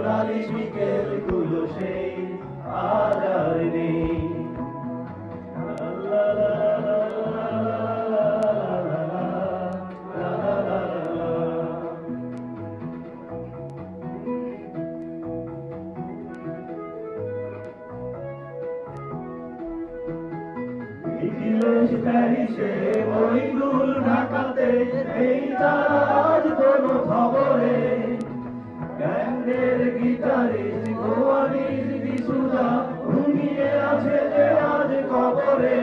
সোনালি বিকেল গুলো সেই আজ আর নেই। প্যারিসে মইদুল ঢাকাতে এই তারা আজ কোনো খবরে ব্যান্ডের গিটারিস্ট গোয়ালির বিশুদা ঘুমিয়ে আছে যে আজ কবরে।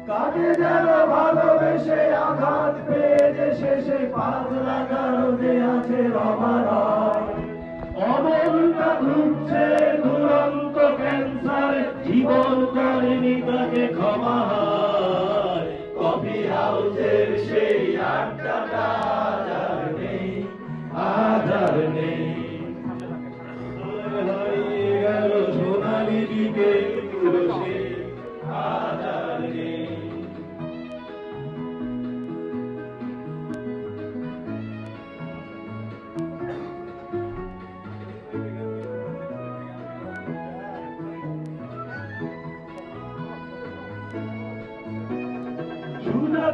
কাকে যেন ভালোবেসে আঘাত পেয়ে যে শেষে পাগলা গারদে আছে রমারায়। অমলটা ঘুরছে দুরন্ত ক্যান্সার, জীবন করেনি তাকে ক্ষমা। কফি হাউসের সেই আড্ডাটা আজ আর নেই, আজ আর নেই। হারিয়ে গেল সোনালি বিকেল গুলো সেই আজ আর নেই।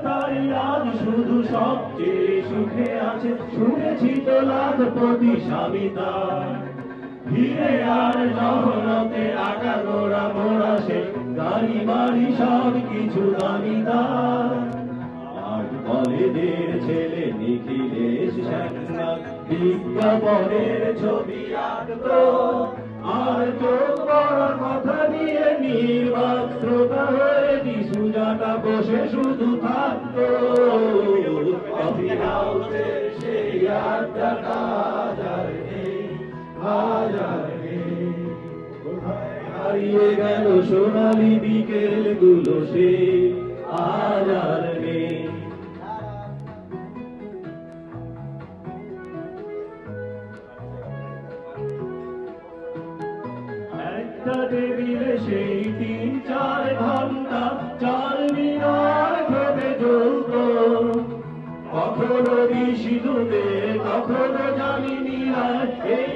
তাই আজ শুধু সবচেয়ে সুখে আছে, শুনেছি তো লাখপতি স্বামী তার। ভিড়ে আর জহরতে আঁকা গোড়া মোড়া সে গাড়ি বাড়ি সব কিছু দামি তার। আর কলেজের ছেলে নিখিলেশ শ্যামনাথ বিজ্ঞাপনের ছবি আঁকতো, আর চোখ পড়ার কথা নিয়ে নির্বাক শ্রোতা হয়ে সুজাটা বসে শুধু থাকতো। কফি হাউসের সেই আড্ডাটা আজ আর নেই, আজ আর নেই। কোথায় হারিয়ে গেল সোনালি বিকেল গুলো সেই আজ আর নেই। একটা টেবিলে সেই 3-4 ঘন্টা চার মিনার ভেবে চলত। কখনো বিশুদ্ধে কখনো জানি নিরাশ, এই